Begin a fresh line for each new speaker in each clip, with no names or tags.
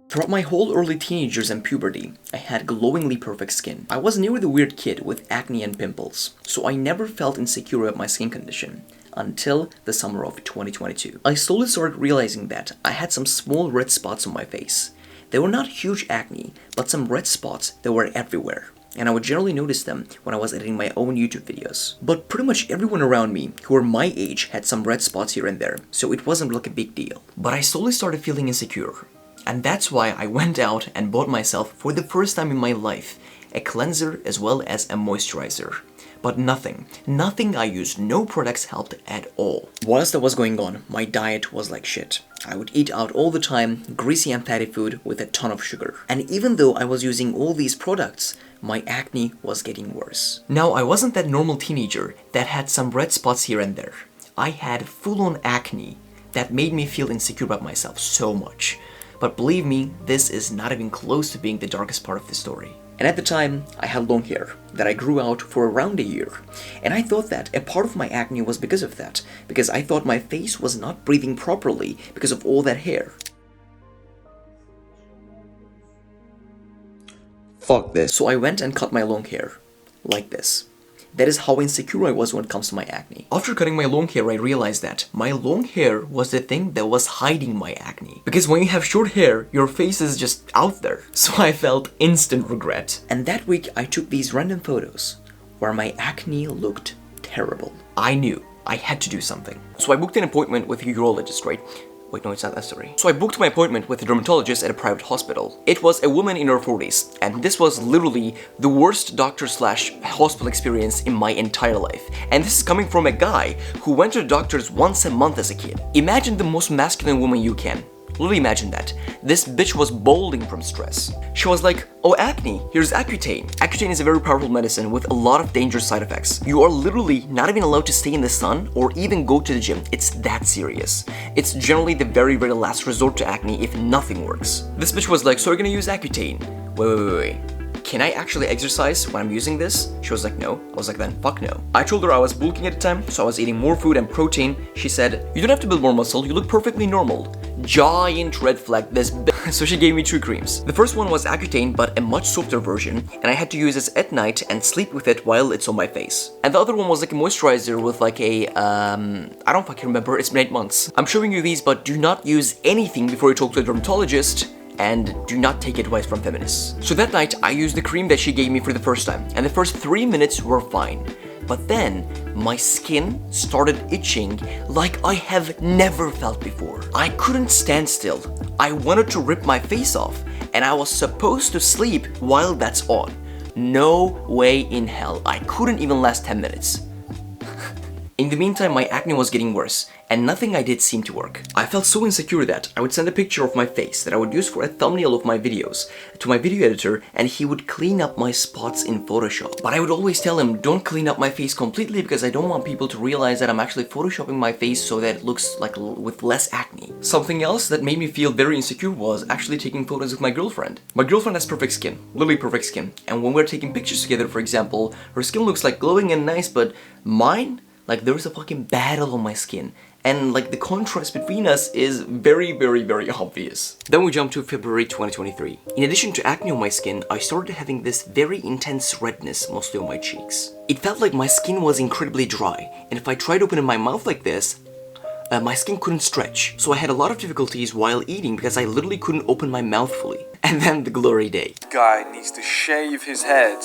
Throughout my whole early teenagers and puberty, I had glowingly perfect skin. I was never the weird kid with acne and pimples, so I never felt insecure about my skin condition. Until the summer of 2022. I slowly started realizing that I had some small red spots on my face. They were not huge acne, but some red spots that were everywhere. And I would generally notice them when I was editing my own YouTube videos. But pretty much everyone around me who were my age had some red spots here and there, so it wasn't like a big deal. But I slowly started feeling insecure. And that's why I went out and bought myself, for the first time in my life, a cleanser as well as a moisturizer. But nothing I used, no products helped at all. Whilst that was going on, my diet was like shit. I would eat out all the time, greasy and fatty food with a ton of sugar. And even though I was using all these products, my acne was getting worse. Now, I wasn't that normal teenager that had some red spots here and there. I had full-on acne that made me feel insecure about myself so much. But believe me, this is not even close to being the darkest part of the story. And at the time, I had long hair that I grew out for around a year. And I thought that a part of my acne was because of that, because I thought my face was not breathing properly because of all that hair. Fuck this. So I went and cut my long hair, like this. That is how insecure I was when it comes to my acne. After cutting my long hair, I realized that my long hair was the thing that was hiding my acne. Because when you have short hair, your face is just out there. So I felt instant regret. And that week, I took these random photos where my acne looked terrible. I knew I had to do something. So I booked an appointment with a urologist, right? Wait, no, it's not that story. So I booked my appointment with a dermatologist at a private hospital. It was a woman in her 40s, and this was literally the worst doctor/hospital experience in my entire life. And this is coming from a guy who went to the doctors once a month as a kid. Imagine the most masculine woman you can. Literally imagine that. This bitch was balding from stress. She was like, oh, acne, here's Accutane. Accutane is a very powerful medicine with a lot of dangerous side effects. You are literally not even allowed to stay in the sun or even go to the gym. It's that serious. It's generally the very, very last resort to acne if nothing works. This bitch was like, so you're gonna use Accutane? Wait. Can I actually exercise when I'm using this? She was like, no. I was like, then fuck no. I told her I was bulking at the time, so I was eating more food and protein. She said, you don't have to build more muscle, you look perfectly normal. Giant red flag, this So she gave me 2 creams. The first one was Accutane, but a much softer version, and I had to use this at night and sleep with it while it's on my face. And the other one was like a moisturizer with like a, I don't fucking remember, it's been 8 months. I'm showing you these, but do not use anything before you talk to a dermatologist, and do not take advice from feminists. So that night, I used the cream that she gave me for the first time, and the first 3 minutes were fine. But then, my skin started itching like I have never felt before. I couldn't stand still. I wanted to rip my face off, and I was supposed to sleep while that's on. No way in hell. I couldn't even last 10 minutes. In the meantime, my acne was getting worse, and nothing I did seemed to work. I felt so insecure that I would send a picture of my face that I would use for a thumbnail of my videos to my video editor, and he would clean up my spots in Photoshop. But I would always tell him, don't clean up my face completely because I don't want people to realize that I'm actually Photoshopping my face so that it looks like with less acne. Something else that made me feel very insecure was actually taking photos with my girlfriend. My girlfriend has perfect skin, literally perfect skin. And when we're taking pictures together, for example, her skin looks like glowing and nice, but mine? Like there's a fucking battle on my skin. And like the contrast between us is very, very, very obvious. Then we jump to February 2023. In addition to acne on my skin, I started having this very intense redness mostly on my cheeks. It felt like my skin was incredibly dry, and if I tried opening my mouth like this, my skin couldn't stretch. So I had a lot of difficulties while eating because I literally couldn't open my mouth fully. And then the glory day.
Guy needs to shave his head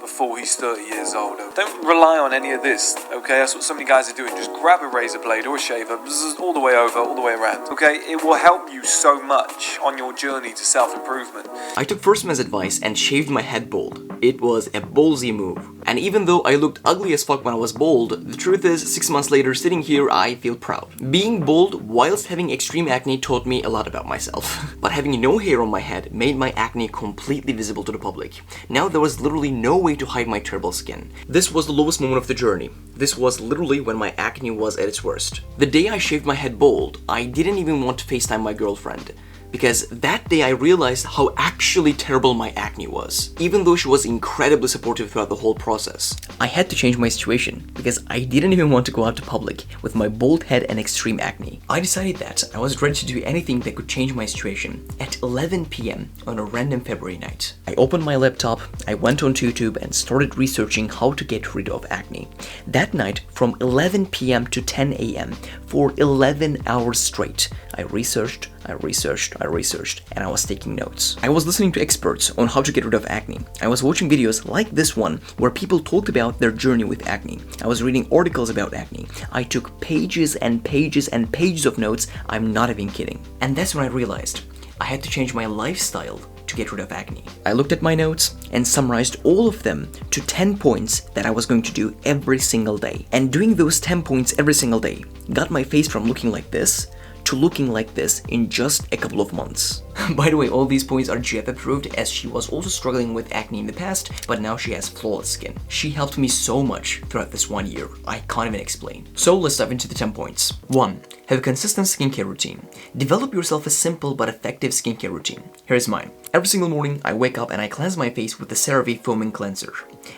before he's 30 years old. Don't rely on any of this, okay? That's what so many guys are doing. Just grab a razor blade or a shaver, all the way over, all the way around, okay? It will help you so much on your journey to self-improvement.
I took first man's advice and shaved my head bald. It was a ballsy move. And even though I looked ugly as fuck when I was bald, the truth is, 6 months later, sitting here, I feel proud. Being bald whilst having extreme acne taught me a lot about myself. But having no hair on my head made my acne completely visible to the public. Now there was literally no way to hide my terrible skin. This was the lowest moment of the journey. This was literally when my acne was at its worst. The day I shaved my head bald, I didn't even want to FaceTime my girlfriend. because that day I realized how actually terrible my acne was, even though she was incredibly supportive throughout the whole process. I had to change my situation because I didn't even want to go out to public with my bald head and extreme acne. I decided that I was ready to do anything that could change my situation at 11 p.m. on a random February night. I opened my laptop, I went onto YouTube and started researching how to get rid of acne. That night, from 11 p.m. to 10 a.m. for 11 hours straight, I researched, and I was taking notes. I was listening to experts on how to get rid of acne. I was watching videos like this one where people talked about their journey with acne. I was reading articles about acne. I took pages and pages and pages of notes. I'm not even kidding. And that's when I realized I had to change my lifestyle to get rid of acne. I looked at my notes and summarized all of them to 10 points that I was going to do every single day. And doing those 10 points every single day got my face from looking like this to looking like this in just a couple of months. By the way, all these points are GF approved, as she was also struggling with acne in the past, but now she has flawless skin. She helped me so much throughout this 1 year, I can't even explain. So let's dive into the 10 points. 1. Have a consistent skincare routine. Develop yourself a simple but effective skincare routine. Here's mine. Every single morning, I wake up and I cleanse my face with the CeraVe Foaming Cleanser.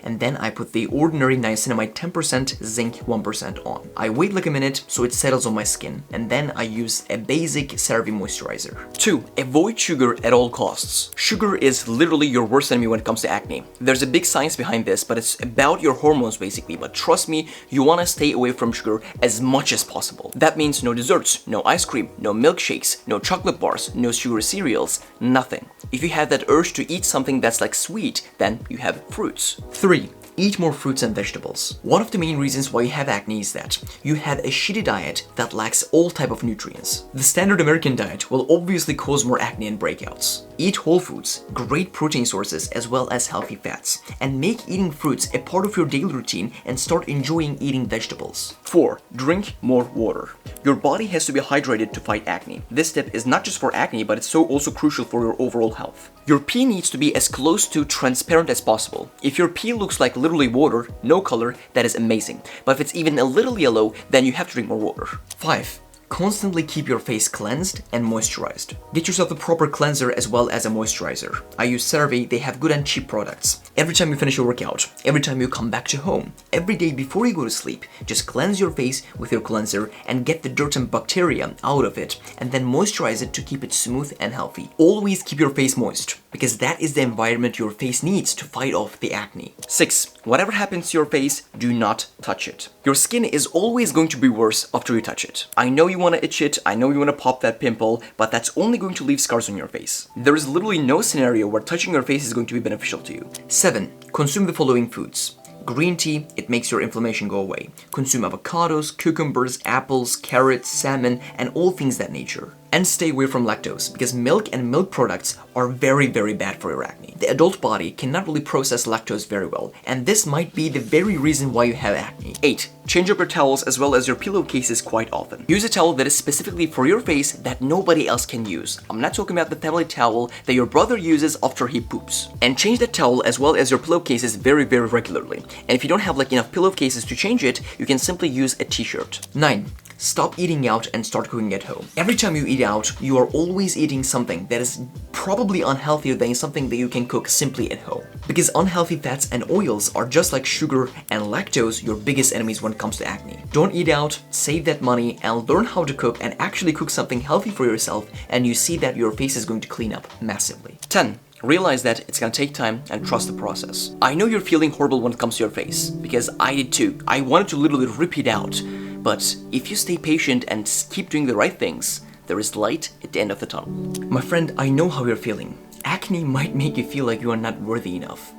And then I put the ordinary niacinamide 10%, zinc 1% on. I wait like a minute so it settles on my skin, and then I use a basic CeraVe moisturizer. 2. Avoid sugar at all costs. Sugar is literally your worst enemy when it comes to acne. There's a big science behind this, but it's about your hormones basically. But trust me, you want to stay away from sugar as much as possible. That means no desserts, no ice cream, no milkshakes, no chocolate bars, no sugar cereals, nothing. If you have that urge to eat something that's like sweet, then you have fruits. 3. Eat more fruits and vegetables. One of the main reasons why you have acne is that you have a shitty diet that lacks all type of nutrients. The standard American diet will obviously cause more acne and breakouts. Eat whole foods, great protein sources, as well as healthy fats, and make eating fruits a part of your daily routine and start enjoying eating vegetables. 4. Drink more water. Your body has to be hydrated to fight acne. This step is not just for acne, but it's so also crucial for your overall health. Your pee needs to be as close to transparent as possible. If your pee looks like literally water, no color, that is amazing. But if it's even a little yellow, then you have to drink more water. 5. Constantly keep your face cleansed and moisturized. Get yourself a proper cleanser as well as a moisturizer. I use CeraVe, they have good and cheap products. Every time you finish your workout, every time you come back to home, every day before you go to sleep, just cleanse your face with your cleanser and get the dirt and bacteria out of it, and then moisturize it to keep it smooth and healthy. Always keep your face moist, because that is the environment your face needs to fight off the acne. 6. Whatever happens to your face, do not touch it. Your skin is always going to be worse after you touch it. I know you want to itch it, I know you want to pop that pimple, but that's only going to leave scars on your face. There is literally no scenario where touching your face is going to be beneficial to you. 7. Consume the following foods. Green tea, it makes your inflammation go away. Consume avocados, cucumbers, apples, carrots, salmon, and all things that nature. And stay away from lactose, because milk and milk products are very, very bad for your acne. The adult body cannot really process lactose very well, and this might be the very reason why you have acne. 8. Change up your towels as well as your pillowcases quite often. Use a towel that is specifically for your face that nobody else can use. I'm not talking about the family towel that your brother uses after he poops. And change that towel as well as your pillowcases very, very regularly. And if you don't have like enough pillowcases to change it, you can simply use a t-shirt. 9. Stop eating out and start cooking at home. Every time you eat out, you are always eating something that is probably unhealthier than something that you can cook simply at home. Because unhealthy fats and oils are just like sugar and lactose, your biggest enemies when it comes to acne. Don't eat out, save that money, and learn how to cook and actually cook something healthy for yourself, and you see that your face is going to clean up massively. 10. Realize that it's gonna take time and trust the process. I know you're feeling horrible when it comes to your face, because I did too. I wanted to literally rip it out. But if you stay patient and keep doing the right things, there is light at the end of the tunnel. My friend, I know how you're feeling. Acne might make you feel like you are not worthy enough.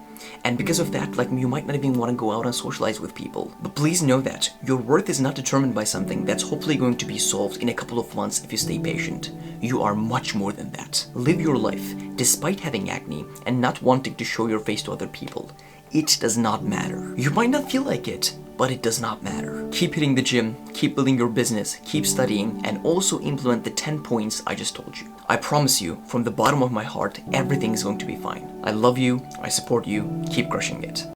And because of that, like you might not even want to go out and socialize with people. But please know that your worth is not determined by something that's hopefully going to be solved in a couple of months if you stay patient. You are much more than that. Live your life despite having acne and not wanting to show your face to other people. It does not matter. You might not feel like it, but it does not matter. Keep hitting the gym, keep building your business, keep studying, and also implement the 10 points I just told you. I promise you, from the bottom of my heart, everything is going to be fine. I love you, I support you, keep crushing it.